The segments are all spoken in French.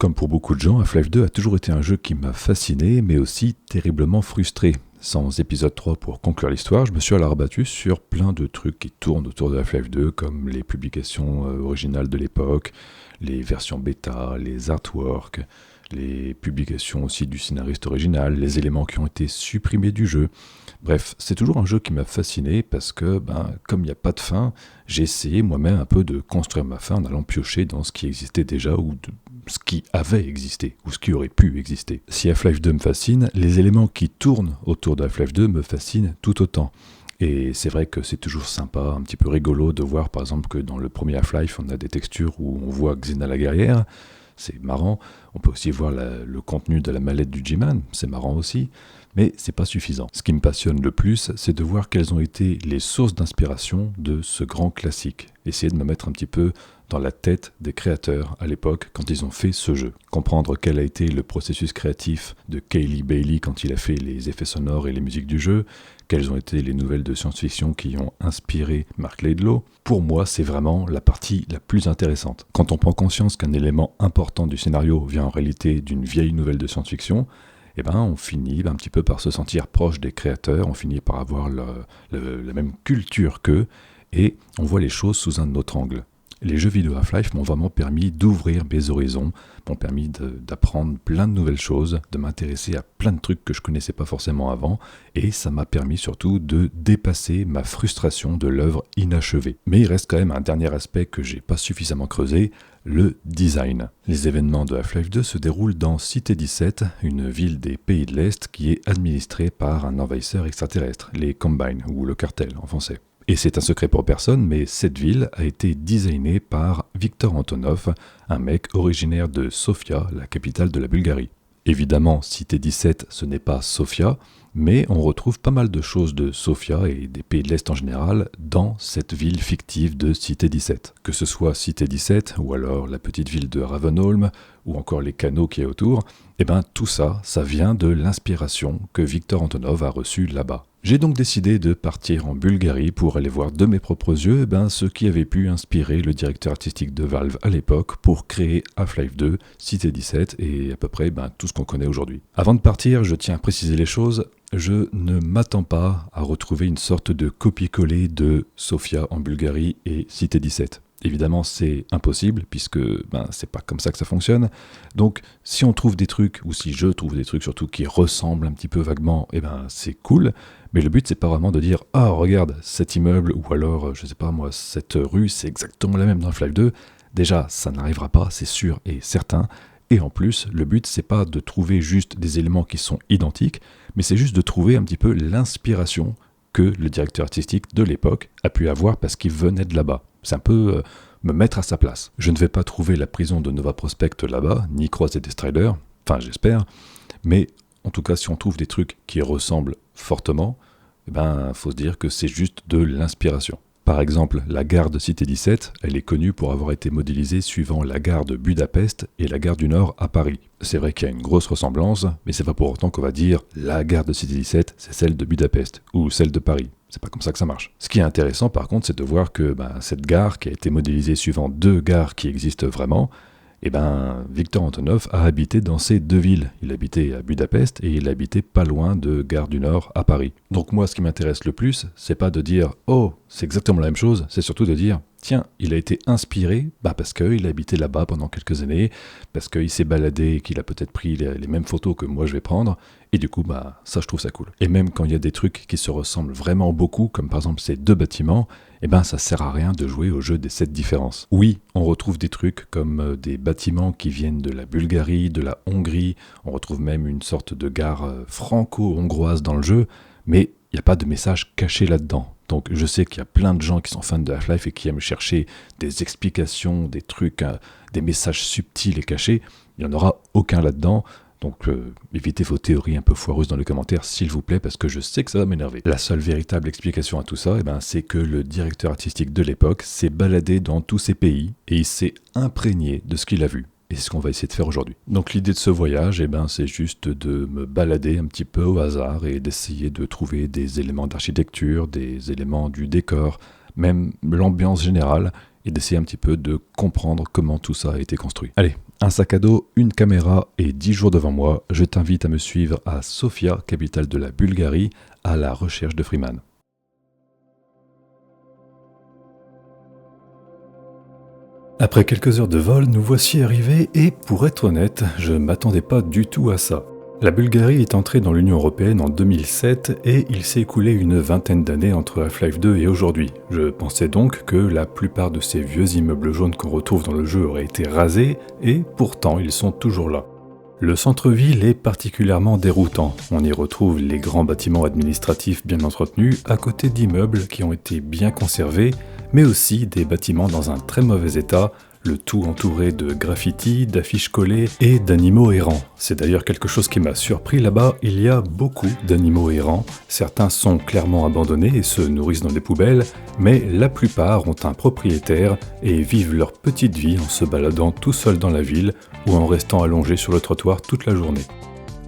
Comme pour beaucoup de gens, Half-Life 2 a toujours été un jeu qui m'a fasciné, mais aussi terriblement frustré. Sans épisode 3 pour conclure l'histoire, je me suis alors rabattu sur plein de trucs qui tournent autour de Half-Life 2, comme les publications originales de l'époque, les versions bêta, les artworks, les publications aussi du scénariste original, les éléments qui ont été supprimés du jeu. Bref, c'est toujours un jeu qui m'a fasciné parce que, comme il n'y a pas de fin, j'ai essayé moi-même un peu de construire ma fin en allant piocher dans ce qui existait déjà ou de ce qui avait existé ou ce qui aurait pu exister. Si Half-Life 2 me fascine, les éléments qui tournent autour de Half-Life 2 me fascinent tout autant. Et c'est vrai que c'est toujours sympa, un petit peu rigolo de voir par exemple que dans le premier Half-Life, on a des textures où on voit Xena la guerrière. C'est marrant. On peut aussi voir le contenu de la mallette du G-Man, c'est marrant aussi, mais c'est pas suffisant. Ce qui me passionne le plus, c'est de voir quelles ont été les sources d'inspiration de ce grand classique. Essayer de me mettre un petit peu dans la tête des créateurs à l'époque quand ils ont fait ce jeu. Comprendre quel a été le processus créatif de Kaylee Bailey quand il a fait les effets sonores et les musiques du jeu, quelles ont été les nouvelles de science-fiction qui ont inspiré Mark Laidlaw. Pour moi, c'est vraiment la partie la plus intéressante. Quand on prend conscience qu'un élément important du scénario vient en réalité d'une vieille nouvelle de science-fiction, on finit un petit peu par se sentir proche des créateurs, on finit par avoir la même culture qu'eux, et on voit les choses sous un autre angle. Les jeux vidéo Half-Life m'ont vraiment permis d'ouvrir mes horizons, m'ont permis d'apprendre plein de nouvelles choses, de m'intéresser à plein de trucs que je connaissais pas forcément avant, et ça m'a permis surtout de dépasser ma frustration de l'œuvre inachevée. Mais il reste quand même un dernier aspect que j'ai pas suffisamment creusé, le design. Les événements de Half-Life 2 se déroulent dans Cité 17, une ville des pays de l'Est qui est administrée par un envahisseur extraterrestre, les Combine, ou le cartel en français. Et c'est un secret pour personne, mais cette ville a été designée par Viktor Antonov, un mec originaire de Sofia, la capitale de la Bulgarie. Évidemment, Cité 17, ce n'est pas Sofia, mais on retrouve pas mal de choses de Sofia et des pays de l'Est en général dans cette ville fictive de Cité 17. Que ce soit Cité 17, ou alors la petite ville de Ravenholm, ou encore les canaux qui est autour, tout ça, ça vient de l'inspiration que Viktor Antonov a reçue là-bas. J'ai donc décidé de partir en Bulgarie pour aller voir de mes propres yeux ce qui avait pu inspirer le directeur artistique de Valve à l'époque pour créer Half-Life 2, Cité 17 et à peu près tout ce qu'on connaît aujourd'hui. Avant de partir, je tiens à préciser les choses, je ne m'attends pas à retrouver une sorte de copie-coller de Sofia en Bulgarie et Cité 17. Évidemment, c'est impossible, puisque c'est pas comme ça que ça fonctionne. Donc, si on trouve des trucs, ou si je trouve des trucs surtout qui ressemblent un petit peu vaguement, c'est cool. Mais le but, c'est pas vraiment de dire « Ah, regarde, cet immeuble, ou alors, je sais pas moi, cette rue, c'est exactement la même dans Half-Life 2. » Déjà, ça n'arrivera pas, c'est sûr et certain. Et en plus, le but, c'est pas de trouver juste des éléments qui sont identiques, mais c'est juste de trouver un petit peu l'inspiration que le directeur artistique de l'époque a pu avoir parce qu'il venait de là-bas. C'est un peu me mettre à sa place. Je ne vais pas trouver la prison de Nova Prospect là-bas, ni croiser des Striders, enfin j'espère, mais en tout cas si on trouve des trucs qui ressemblent fortement, faut se dire que c'est juste de l'inspiration. Par exemple, la gare de Cité 17, elle est connue pour avoir été modélisée suivant la gare de Budapest et la gare du Nord à Paris. C'est vrai qu'il y a une grosse ressemblance, mais c'est pas pour autant qu'on va dire la gare de Cité 17, c'est celle de Budapest ou celle de Paris. C'est pas comme ça que ça marche. Ce qui est intéressant par contre, c'est de voir que cette gare qui a été modélisée suivant deux gares qui existent vraiment, Viktor Antonov a habité dans ces deux villes. Il habitait à Budapest et il habitait pas loin de Gare du Nord à Paris. Donc moi, ce qui m'intéresse le plus, c'est pas de dire « Oh, c'est exactement la même chose », c'est surtout de dire « Tiens, il a été inspiré parce qu'il a habité là-bas pendant quelques années, parce qu'il s'est baladé et qu'il a peut-être pris les mêmes photos que moi je vais prendre, et du coup, ça je trouve ça cool. » Et même quand il y a des trucs qui se ressemblent vraiment beaucoup, comme par exemple ces deux bâtiments, ça sert à rien de jouer au jeu des 7 différences. Oui, on retrouve des trucs comme des bâtiments qui viennent de la Bulgarie, de la Hongrie, on retrouve même une sorte de gare franco-hongroise dans le jeu, mais il n'y a pas de message caché là-dedans. Donc je sais qu'il y a plein de gens qui sont fans de Half-Life et qui aiment chercher des explications, des trucs, des messages subtils et cachés. Il n'y en aura aucun là-dedans. Donc évitez vos théories un peu foireuses dans les commentaires, s'il vous plaît, parce que je sais que ça va m'énerver. La seule véritable explication à tout ça, c'est que le directeur artistique de l'époque s'est baladé dans tous ces pays et il s'est imprégné de ce qu'il a vu. Et c'est ce qu'on va essayer de faire aujourd'hui. Donc l'idée de ce voyage, c'est juste de me balader un petit peu au hasard et d'essayer de trouver des éléments d'architecture, des éléments du décor, même l'ambiance générale, et d'essayer un petit peu de comprendre comment tout ça a été construit. Allez, un sac à dos, une caméra et 10 jours devant moi, je t'invite à me suivre à Sofia, capitale de la Bulgarie, à la recherche de Freeman. Après quelques heures de vol, nous voici arrivés et, pour être honnête, je ne m'attendais pas du tout à ça. La Bulgarie est entrée dans l'Union Européenne en 2007 et il s'est écoulé une vingtaine d'années entre Half-Life 2 et aujourd'hui. Je pensais donc que la plupart de ces vieux immeubles jaunes qu'on retrouve dans le jeu auraient été rasés et pourtant ils sont toujours là. Le centre-ville est particulièrement déroutant. On y retrouve les grands bâtiments administratifs bien entretenus à côté d'immeubles qui ont été bien conservés, mais aussi des bâtiments dans un très mauvais état, le tout entouré de graffitis, d'affiches collées et d'animaux errants. C'est d'ailleurs quelque chose qui m'a surpris là-bas, il y a beaucoup d'animaux errants. Certains sont clairement abandonnés et se nourrissent dans des poubelles, mais la plupart ont un propriétaire et vivent leur petite vie en se baladant tout seuls dans la ville ou en restant allongés sur le trottoir toute la journée.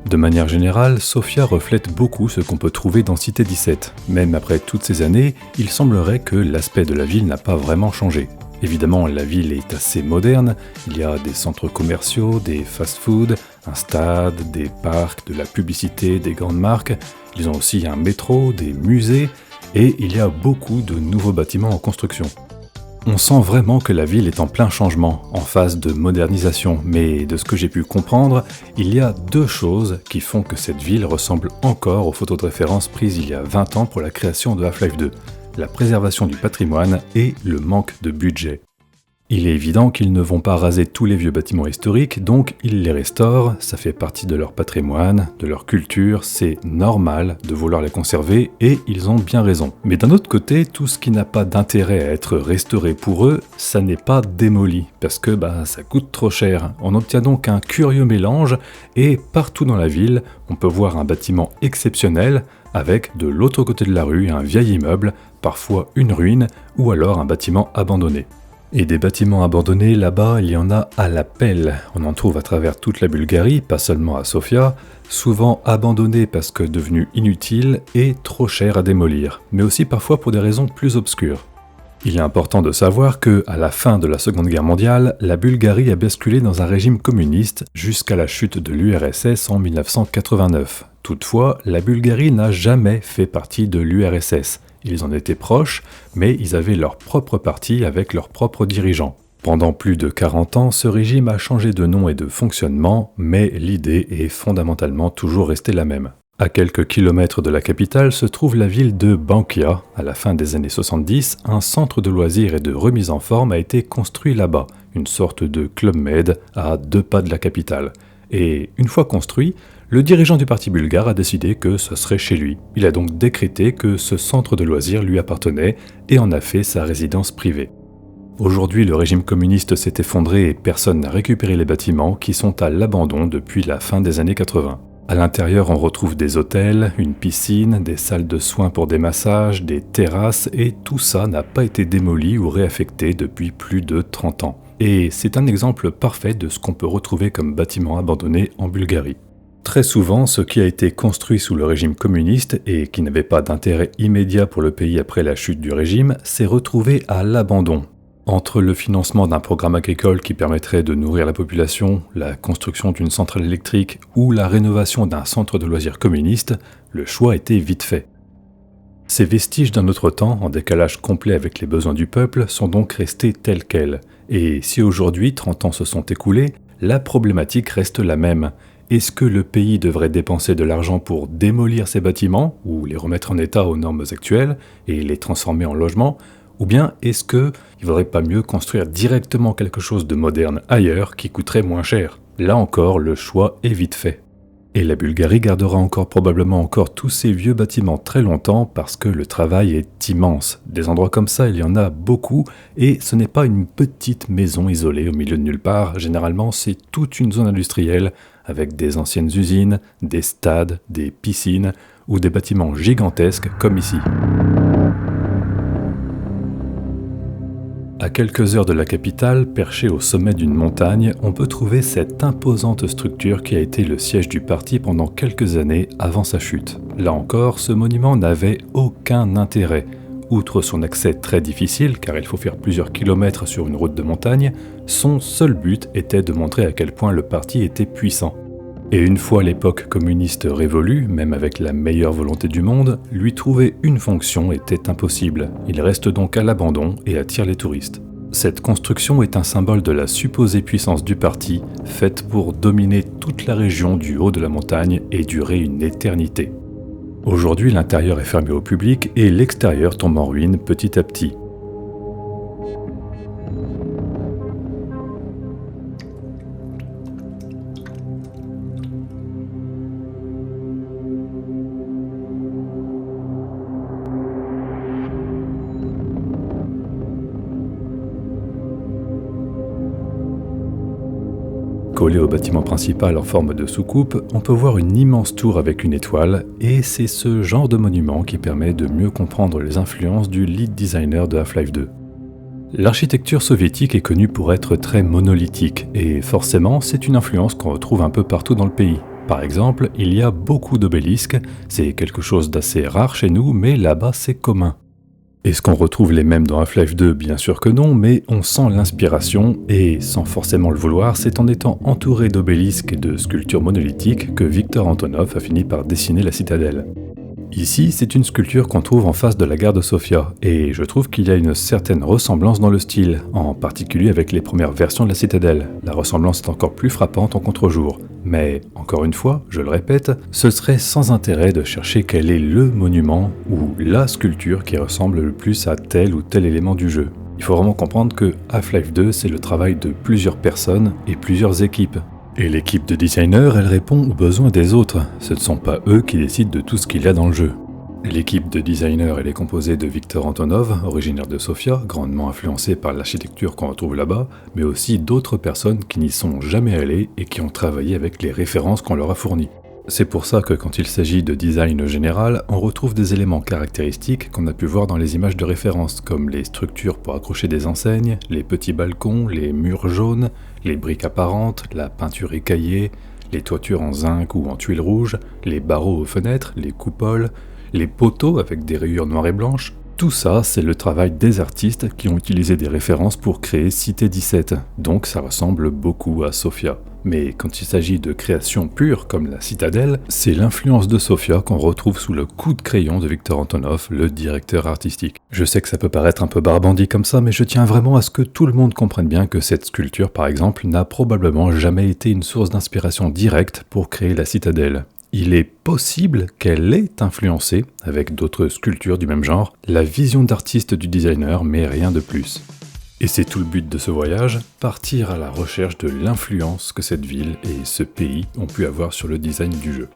De manière générale, Sofia reflète beaucoup ce qu'on peut trouver dans Cité 17. Même après toutes ces années, il semblerait que l'aspect de la ville n'a pas vraiment changé. Évidemment, la ville est assez moderne, il y a des centres commerciaux, des fast-food, un stade, des parcs, de la publicité, des grandes marques, ils ont aussi un métro, des musées, et il y a beaucoup de nouveaux bâtiments en construction. On sent vraiment que la ville est en plein changement, en phase de modernisation, mais de ce que j'ai pu comprendre, il y a deux choses qui font que cette ville ressemble encore aux photos de référence prises il y a 20 ans pour la création de Half-Life 2. La préservation du patrimoine et le manque de budget. Il est évident qu'ils ne vont pas raser tous les vieux bâtiments historiques, donc ils les restaurent, ça fait partie de leur patrimoine, de leur culture, c'est normal de vouloir les conserver et ils ont bien raison. Mais d'un autre côté, tout ce qui n'a pas d'intérêt à être restauré pour eux, ça n'est pas démoli, parce que ça coûte trop cher. On obtient donc un curieux mélange et partout dans la ville, on peut voir un bâtiment exceptionnel, avec de l'autre côté de la rue un vieil immeuble, parfois une ruine ou alors un bâtiment abandonné. Et des bâtiments abandonnés là-bas, il y en a à la pelle. On en trouve à travers toute la Bulgarie, pas seulement à Sofia, souvent abandonnés parce que devenus inutiles et trop chers à démolir, mais aussi parfois pour des raisons plus obscures. Il est important de savoir que, à la fin de la Seconde Guerre mondiale, la Bulgarie a basculé dans un régime communiste jusqu'à la chute de l'URSS en 1989. Toutefois, la Bulgarie n'a jamais fait partie de l'URSS. Ils en étaient proches, mais ils avaient leur propre parti avec leurs propres dirigeants. Pendant plus de 40 ans, ce régime a changé de nom et de fonctionnement, mais l'idée est fondamentalement toujours restée la même. À quelques kilomètres de la capitale se trouve la ville de Bankia. À la fin des années 70, un centre de loisirs et de remise en forme a été construit là-bas, une sorte de Club Med à 2 pas de la capitale. Et une fois construit, le dirigeant du parti bulgare a décidé que ce serait chez lui. Il a donc décrété que ce centre de loisirs lui appartenait et en a fait sa résidence privée. Aujourd'hui, le régime communiste s'est effondré et personne n'a récupéré les bâtiments qui sont à l'abandon depuis la fin des années 80. À l'intérieur, on retrouve des hôtels, une piscine, des salles de soins pour des massages, des terrasses et tout ça n'a pas été démoli ou réaffecté depuis plus de 30 ans. Et c'est un exemple parfait de ce qu'on peut retrouver comme bâtiment abandonné en Bulgarie. Très souvent, ce qui a été construit sous le régime communiste et qui n'avait pas d'intérêt immédiat pour le pays après la chute du régime, s'est retrouvé à l'abandon. Entre le financement d'un programme agricole qui permettrait de nourrir la population, la construction d'une centrale électrique ou la rénovation d'un centre de loisirs communiste, le choix était vite fait. Ces vestiges d'un autre temps, en décalage complet avec les besoins du peuple, sont donc restés tels quels. Et si aujourd'hui 30 ans se sont écoulés, la problématique reste la même. Est-ce que le pays devrait dépenser de l'argent pour démolir ces bâtiments, ou les remettre en état aux normes actuelles, et les transformer en logements, ou bien est-ce qu'il ne vaudrait pas mieux construire directement quelque chose de moderne ailleurs qui coûterait moins cher? Là encore, le choix est vite fait. Et la Bulgarie gardera probablement encore tous ces vieux bâtiments très longtemps parce que le travail est immense. Des endroits comme ça, il y en a beaucoup, et ce n'est pas une petite maison isolée au milieu de nulle part. Généralement, c'est toute une zone industrielle avec des anciennes usines, des stades, des piscines ou des bâtiments gigantesques comme ici. À quelques heures de la capitale, perchée au sommet d'une montagne, on peut trouver cette imposante structure qui a été le siège du parti pendant quelques années avant sa chute. Là encore, ce monument n'avait aucun intérêt. outre son accès très difficile, car il faut faire plusieurs kilomètres sur une route de montagne, son seul but était de montrer à quel point le parti était puissant. Et une fois l'époque communiste révolue, même avec la meilleure volonté du monde, lui trouver une fonction était impossible. Il reste donc à l'abandon et attire les touristes. Cette construction est un symbole de la supposée puissance du parti, faite pour dominer toute la région du haut de la montagne et durer une éternité. Aujourd'hui, l'intérieur est fermé au public et l'extérieur tombe en ruine petit à petit. Collé au bâtiment principal en forme de soucoupe, on peut voir une immense tour avec une étoile, et c'est ce genre de monument qui permet de mieux comprendre les influences du lead designer de Half-Life 2. L'architecture soviétique est connue pour être très monolithique, et forcément c'est une influence qu'on retrouve un peu partout dans le pays. Par exemple, il y a beaucoup d'obélisques, c'est quelque chose d'assez rare chez nous, mais là-bas c'est commun. Est-ce qu'on retrouve les mêmes dans Half-Life 2 ? Bien sûr que non, mais on sent l'inspiration, et sans forcément le vouloir, c'est en étant entouré d'obélisques et de sculptures monolithiques que Viktor Antonov a fini par dessiner la citadelle. Ici, c'est une sculpture qu'on trouve en face de la gare de Sofia, et je trouve qu'il y a une certaine ressemblance dans le style, en particulier avec les premières versions de la citadelle. La ressemblance est encore plus frappante en contre-jour. Mais, encore une fois, je le répète, ce serait sans intérêt de chercher quel est le monument ou la sculpture qui ressemble le plus à tel ou tel élément du jeu. Il faut vraiment comprendre que Half-Life 2, c'est le travail de plusieurs personnes et plusieurs équipes. Et l'équipe de designers, elle répond aux besoins des autres. Ce ne sont pas eux qui décident de tout ce qu'il y a dans le jeu. L'équipe de designers, elle est composée de Viktor Antonov, originaire de Sofia, grandement influencé par l'architecture qu'on retrouve là-bas, mais aussi d'autres personnes qui n'y sont jamais allées et qui ont travaillé avec les références qu'on leur a fournies. C'est pour ça que quand il s'agit de design général, on retrouve des éléments caractéristiques qu'on a pu voir dans les images de référence, comme les structures pour accrocher des enseignes, les petits balcons, les murs jaunes, les briques apparentes, la peinture écaillée, les toitures en zinc ou en tuiles rouges, les barreaux aux fenêtres, les coupoles, les poteaux avec des rayures noires et blanches. Tout ça, c'est le travail des artistes qui ont utilisé des références pour créer Cité 17, donc ça ressemble beaucoup à Sofia. Mais quand il s'agit de création pure comme la citadelle, c'est l'influence de Sofia qu'on retrouve sous le coup de crayon de Viktor Antonov, le directeur artistique. Je sais que ça peut paraître un peu barbandi comme ça, mais je tiens vraiment à ce que tout le monde comprenne bien que cette sculpture, par exemple, n'a probablement jamais été une source d'inspiration directe pour créer la citadelle. Il est possible qu'elle ait influencé, avec d'autres sculptures du même genre, la vision d'artiste du designer, mais rien de plus. Et c'est tout le but de ce voyage, partir à la recherche de l'influence que cette ville et ce pays ont pu avoir sur le design du jeu.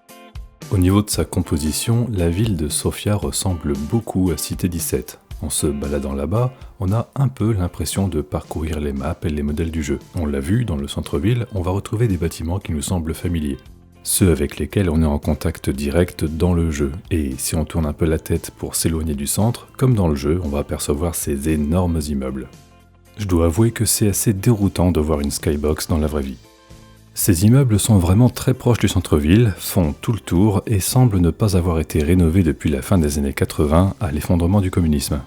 Au niveau de sa composition, la ville de Sofia ressemble beaucoup à Cité 17. En se baladant là-bas, on a un peu l'impression de parcourir les maps et les modèles du jeu. On l'a vu, dans le centre-ville, on va retrouver des bâtiments qui nous semblent familiers. Ceux avec lesquels on est en contact direct dans le jeu. Et si on tourne un peu la tête pour s'éloigner du centre, comme dans le jeu, on va apercevoir ces énormes immeubles. Je dois avouer que c'est assez déroutant de voir une skybox dans la vraie vie. Ces immeubles sont vraiment très proches du centre-ville, font tout le tour et semblent ne pas avoir été rénovés depuis la fin des années 80 à l'effondrement du communisme.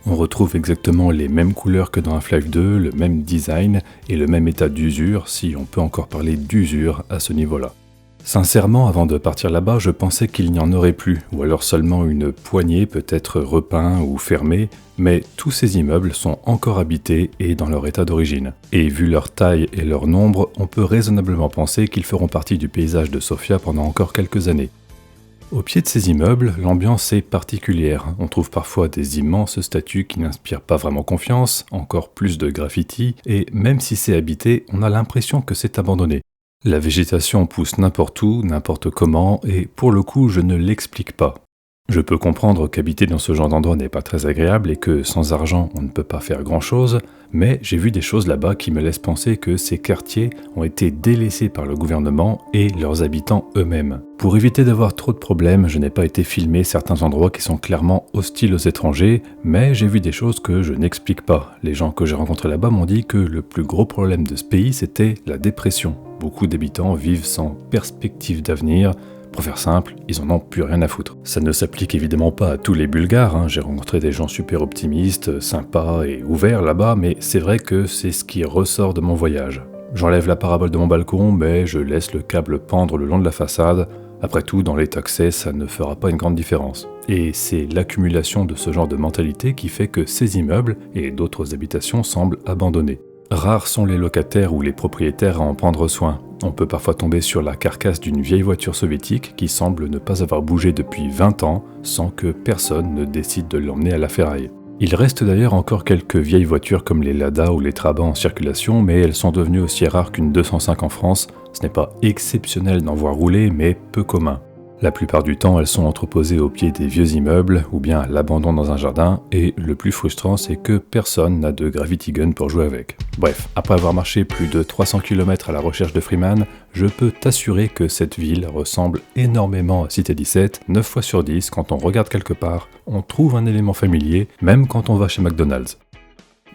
On retrouve exactement les mêmes couleurs que dans Half-Life 2, le même design et le même état d'usure, si on peut encore parler d'usure à ce niveau-là. Sincèrement, avant de partir là-bas, je pensais qu'il n'y en aurait plus, ou alors seulement une poignée peut-être repeints ou fermés, mais tous ces immeubles sont encore habités et dans leur état d'origine. Et vu leur taille et leur nombre, on peut raisonnablement penser qu'ils feront partie du paysage de Sofia pendant encore quelques années. Au pied de ces immeubles, l'ambiance est particulière. On trouve parfois des immenses statues qui n'inspirent pas vraiment confiance, encore plus de graffitis, et même si c'est habité, on a l'impression que c'est abandonné. La végétation pousse n'importe où, n'importe comment, et pour le coup, je ne l'explique pas. Je peux comprendre qu'habiter dans ce genre d'endroit n'est pas très agréable et que sans argent, on ne peut pas faire grand-chose, mais j'ai vu des choses là-bas qui me laissent penser que ces quartiers ont été délaissés par le gouvernement et leurs habitants eux-mêmes. Pour éviter d'avoir trop de problèmes, je n'ai pas été filmer certains endroits qui sont clairement hostiles aux étrangers, mais j'ai vu des choses que je n'explique pas. Les gens que j'ai rencontrés là-bas m'ont dit que le plus gros problème de ce pays, c'était la dépression. Beaucoup d'habitants vivent sans perspective d'avenir, Pour faire simple, ils en ont plus rien à foutre. Ça ne s'applique évidemment pas à tous les Bulgares, j'ai rencontré des gens super optimistes, sympas et ouverts là-bas, mais c'est vrai que c'est ce qui ressort de mon voyage. J'enlève la parabole de mon balcon, mais je laisse le câble pendre le long de la façade. Après tout, dans l'état que c'est, ça ne fera pas une grande différence. Et c'est l'accumulation de ce genre de mentalité qui fait que ces immeubles et d'autres habitations semblent abandonnés. Rares sont les locataires ou les propriétaires à en prendre soin. On peut parfois tomber sur la carcasse d'une vieille voiture soviétique qui semble ne pas avoir bougé depuis 20 ans sans que personne ne décide de l'emmener à la ferraille. Il reste d'ailleurs encore quelques vieilles voitures comme les Lada ou les Trabant en circulation, mais elles sont devenues aussi rares qu'une 205 en France. Ce n'est pas exceptionnel d'en voir rouler, mais peu commun. La plupart du temps, elles sont entreposées au pied des vieux immeubles ou bien à l'abandon dans un jardin, et le plus frustrant, c'est que personne n'a de gravity gun pour jouer avec. Bref, après avoir marché plus de 300 km à la recherche de Freeman, je peux t'assurer que cette ville ressemble énormément à Cité 17. 9 fois sur 10, quand on regarde quelque part, on trouve un élément familier, même quand on va chez McDonald's.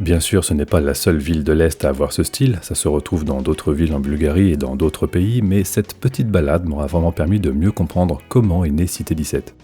Bien sûr, ce n'est pas la seule ville de l'Est à avoir ce style, ça se retrouve dans d'autres villes en Bulgarie et dans d'autres pays, mais cette petite balade m'aura vraiment permis de mieux comprendre comment est née Cité 17.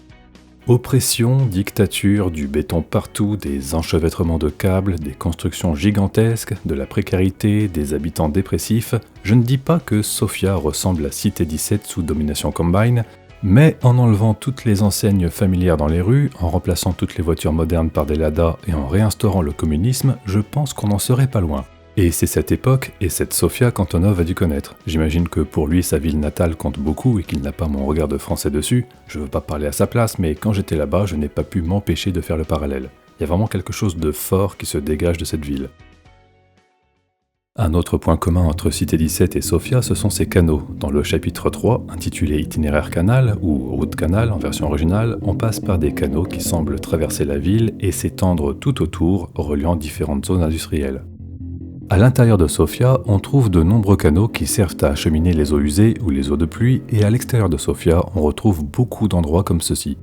Oppression, dictature, du béton partout, des enchevêtrements de câbles, des constructions gigantesques, de la précarité, des habitants dépressifs, je ne dis pas que Sofia ressemble à Cité 17 sous domination Combine, mais en enlevant toutes les enseignes familières dans les rues, en remplaçant toutes les voitures modernes par des Lada et en réinstaurant le communisme, je pense qu'on n'en serait pas loin. Et c'est cette époque et cette Sofia qu'Antonov a dû connaître. J'imagine que pour lui, sa ville natale compte beaucoup et qu'il n'a pas mon regard de français dessus. Je veux pas parler à sa place, mais quand j'étais là-bas, je n'ai pas pu m'empêcher de faire le parallèle. Il y a vraiment quelque chose de fort qui se dégage de cette ville. Un autre point commun entre Cité 17 et Sofia, ce sont ses canaux. Dans le chapitre 3, intitulé Itinéraire canal, ou Route canal en version originale, on passe par des canaux qui semblent traverser la ville et s'étendre tout autour, reliant différentes zones industrielles. À l'intérieur de Sofia, on trouve de nombreux canaux qui servent à acheminer les eaux usées ou les eaux de pluie, et à l'extérieur de Sofia, on retrouve beaucoup d'endroits comme ceci.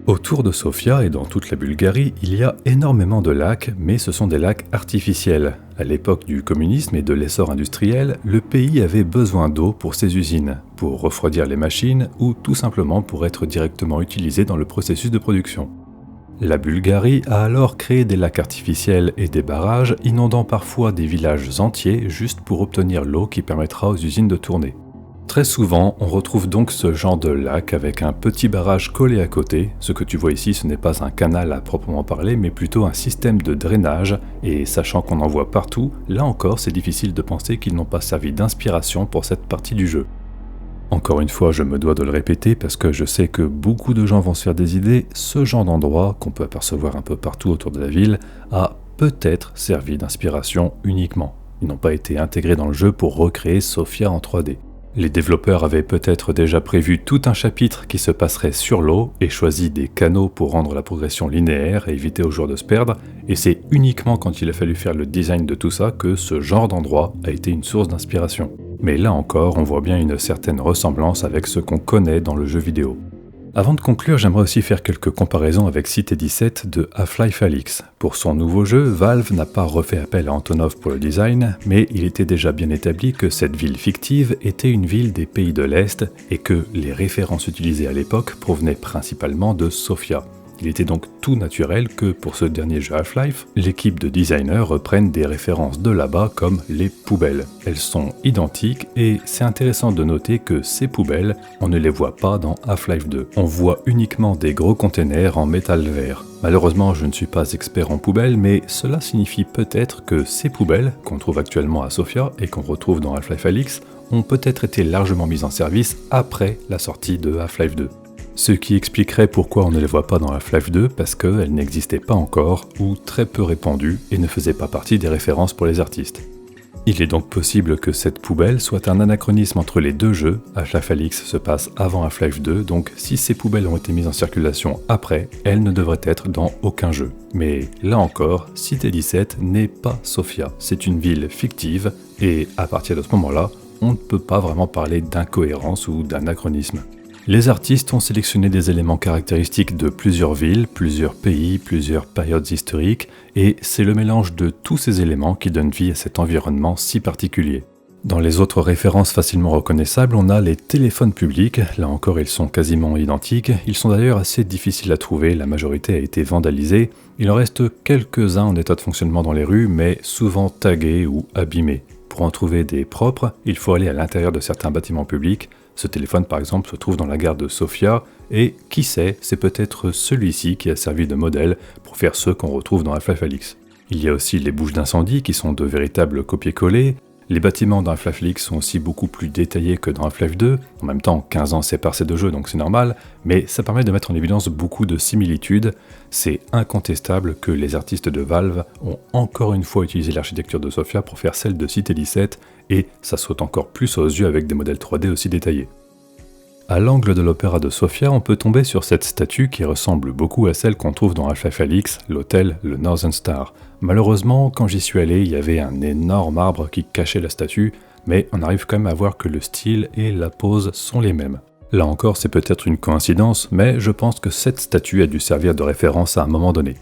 Autour de Sofia et dans toute la Bulgarie, il y a énormément de lacs, mais ce sont des lacs artificiels. À l'époque du communisme et de l'essor industriel, le pays avait besoin d'eau pour ses usines, pour refroidir les machines ou tout simplement pour être directement utilisé dans le processus de production. La Bulgarie a alors créé des lacs artificiels et des barrages, inondant parfois des villages entiers juste pour obtenir l'eau qui permettra aux usines de tourner. Très souvent, on retrouve donc ce genre de lac avec un petit barrage collé à côté. Ce que tu vois ici, ce n'est pas un canal à proprement parler, mais plutôt un système de drainage, et sachant qu'on en voit partout, là encore c'est difficile de penser qu'ils n'ont pas servi d'inspiration pour cette partie du jeu. Encore une fois, je me dois de le répéter parce que je sais que beaucoup de gens vont se faire des idées, ce genre d'endroit, qu'on peut apercevoir un peu partout autour de la ville, a peut-être servi d'inspiration uniquement. Ils n'ont pas été intégrés dans le jeu pour recréer Sofia en 3D. Les développeurs avaient peut-être déjà prévu tout un chapitre qui se passerait sur l'eau et choisi des canaux pour rendre la progression linéaire et éviter aux joueurs de se perdre, et c'est uniquement quand il a fallu faire le design de tout ça que ce genre d'endroit a été une source d'inspiration. Mais là encore, on voit bien une certaine ressemblance avec ce qu'on connaît dans le jeu vidéo. Avant de conclure, j'aimerais aussi faire quelques comparaisons avec Cité 17 de Half-Life Alyx. Pour son nouveau jeu, Valve n'a pas refait appel à Antonov pour le design, mais il était déjà bien établi que cette ville fictive était une ville des pays de l'Est et que les références utilisées à l'époque provenaient principalement de Sofia. Il était donc tout naturel que pour ce dernier jeu Half-Life, l'équipe de designers reprenne des références de là-bas comme les poubelles. Elles sont identiques et c'est intéressant de noter que ces poubelles, on ne les voit pas dans Half-Life 2. On voit uniquement des gros containers en métal vert. Malheureusement, je ne suis pas expert en poubelles, mais cela signifie peut-être que ces poubelles, qu'on trouve actuellement à Sofia et qu'on retrouve dans Half-Life Alyx, ont peut-être été largement mises en service après la sortie de Half-Life 2. Ce qui expliquerait pourquoi on ne les voit pas dans Half-Life 2, parce qu'elles n'existaient pas encore, ou très peu répandues, et ne faisaient pas partie des références pour les artistes. Il est donc possible que cette poubelle soit un anachronisme entre les deux jeux. Half-Life Alyx se passe avant Half-Life 2, donc si ces poubelles ont été mises en circulation après, elles ne devraient être dans aucun jeu. Mais là encore, Cité 17 n'est pas Sofia, c'est une ville fictive, et à partir de ce moment-là, on ne peut pas vraiment parler d'incohérence ou d'anachronisme. Les artistes ont sélectionné des éléments caractéristiques de plusieurs villes, plusieurs pays, plusieurs périodes historiques, et c'est le mélange de tous ces éléments qui donne vie à cet environnement si particulier. Dans les autres références facilement reconnaissables, on a les téléphones publics. Là encore, ils sont quasiment identiques. Ils sont d'ailleurs assez difficiles à trouver, la majorité a été vandalisée. Il en reste quelques-uns en état de fonctionnement dans les rues, mais souvent tagués ou abîmés. Pour en trouver des propres, il faut aller à l'intérieur de certains bâtiments publics. Ce téléphone, par exemple, se trouve dans la gare de Sofia, et qui sait, c'est peut-être celui-ci qui a servi de modèle pour faire ceux qu'on retrouve dans Half-Life Alyx. Il y a aussi les bouches d'incendie qui sont de véritables copier-coller. Les bâtiments dans Half-Life Alyx sont aussi beaucoup plus détaillés que dans Half-Life 2. En même temps, 15 ans séparent ces deux jeux, donc c'est normal, mais ça permet de mettre en évidence beaucoup de similitudes. C'est incontestable que les artistes de Valve ont encore une fois utilisé l'architecture de Sofia pour faire celle de Cité 17, et ça saute encore plus aux yeux avec des modèles 3D aussi détaillés. À l'angle de l'opéra de Sofia, on peut tomber sur cette statue qui ressemble beaucoup à celle qu'on trouve dans Half-Life Alyx, l'hôtel, le Northern Star. Malheureusement, quand j'y suis allé, il y avait un énorme arbre qui cachait la statue, mais on arrive quand même à voir que le style et la pose sont les mêmes. Là encore, c'est peut-être une coïncidence, mais je pense que cette statue a dû servir de référence à un moment donné.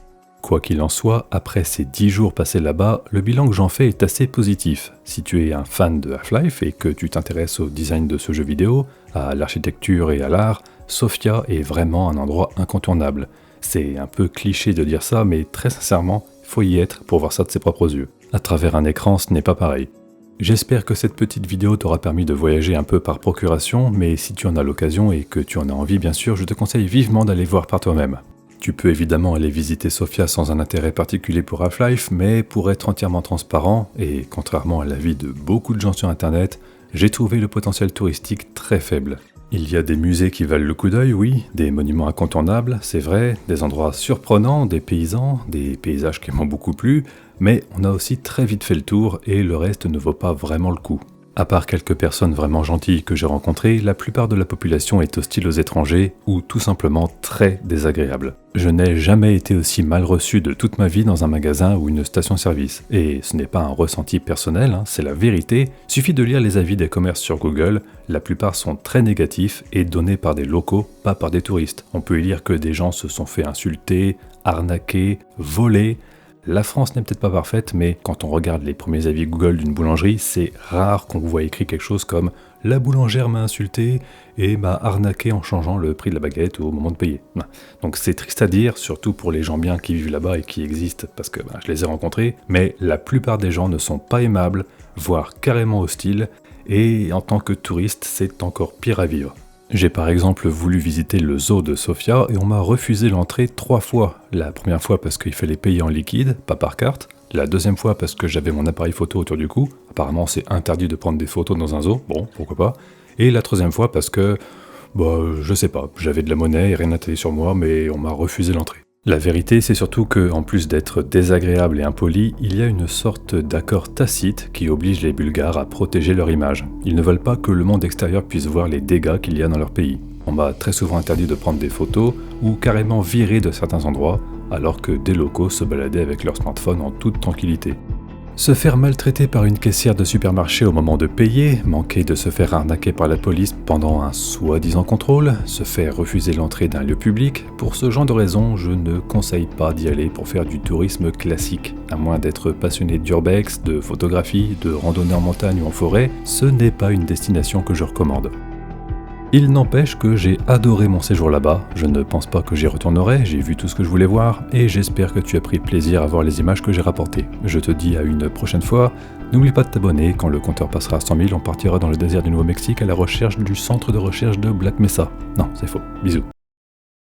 Quoi qu'il en soit, après ces 10 jours passés là-bas, le bilan que j'en fais est assez positif. Si tu es un fan de Half-Life et que tu t'intéresses au design de ce jeu vidéo, à l'architecture et à l'art, Sofia est vraiment un endroit incontournable. C'est un peu cliché de dire ça, mais très sincèrement, il faut y être pour voir ça de ses propres yeux. À travers un écran, ce n'est pas pareil. J'espère que cette petite vidéo t'aura permis de voyager un peu par procuration, mais si tu en as l'occasion et que tu en as envie bien sûr, je te conseille vivement d'aller voir par toi-même. Tu peux évidemment aller visiter Sofia sans un intérêt particulier pour Half-Life, mais pour être entièrement transparent, et contrairement à l'avis de beaucoup de gens sur internet, j'ai trouvé le potentiel touristique très faible. Il y a des musées qui valent le coup d'œil, oui, des monuments incontournables, c'est vrai, des endroits surprenants, des paysans, des paysages qui m'ont beaucoup plu, mais on a aussi très vite fait le tour et le reste ne vaut pas vraiment le coup. À part quelques personnes vraiment gentilles que j'ai rencontrées, la plupart de la population est hostile aux étrangers ou tout simplement très désagréable. Je n'ai jamais été aussi mal reçu de toute ma vie dans un magasin ou une station-service. Et ce n'est pas un ressenti personnel, c'est la vérité. Suffit de lire les avis des commerces sur Google, la plupart sont très négatifs et donnés par des locaux, pas par des touristes. On peut y lire que des gens se sont fait insulter, arnaquer, voler. La France n'est peut-être pas parfaite, mais quand on regarde les premiers avis Google d'une boulangerie, c'est rare qu'on voit écrit quelque chose comme « La boulangère m'a insulté et m'a arnaqué en changeant le prix de la baguette au moment de payer ». Donc c'est triste à dire, surtout pour les gens bien qui vivent là-bas et qui existent, parce que je les ai rencontrés, mais la plupart des gens ne sont pas aimables, voire carrément hostiles, et en tant que touriste, c'est encore pire à vivre. J'ai par exemple voulu visiter le zoo de Sofia et on m'a refusé l'entrée 3 fois. La première fois parce qu'il fallait payer en liquide, pas par carte. La deuxième fois parce que j'avais mon appareil photo autour du cou. Apparemment c'est interdit de prendre des photos dans un zoo, bon pourquoi pas. Et la troisième fois parce que, je sais pas, j'avais de la monnaie et rien à tailler sur moi mais on m'a refusé l'entrée. La vérité, c'est surtout que, en plus d'être désagréable et impoli, il y a une sorte d'accord tacite qui oblige les Bulgares à protéger leur image. Ils ne veulent pas que le monde extérieur puisse voir les dégâts qu'il y a dans leur pays. On m'a très souvent interdit de prendre des photos ou carrément viré de certains endroits, alors que des locaux se baladaient avec leur smartphone en toute tranquillité. Se faire maltraiter par une caissière de supermarché au moment de payer, manquer de se faire arnaquer par la police pendant un soi-disant contrôle, se faire refuser l'entrée d'un lieu public, pour ce genre de raisons, je ne conseille pas d'y aller pour faire du tourisme classique. À moins d'être passionné d'urbex, de photographie, de randonnée en montagne ou en forêt, ce n'est pas une destination que je recommande. Il n'empêche que j'ai adoré mon séjour là-bas, je ne pense pas que j'y retournerai, j'ai vu tout ce que je voulais voir, et j'espère que tu as pris plaisir à voir les images que j'ai rapportées. Je te dis à une prochaine fois, n'oublie pas de t'abonner, quand le compteur passera à 100 000, on partira dans le désert du Nouveau-Mexique à la recherche du centre de recherche de Black Mesa. Non, c'est faux, bisous.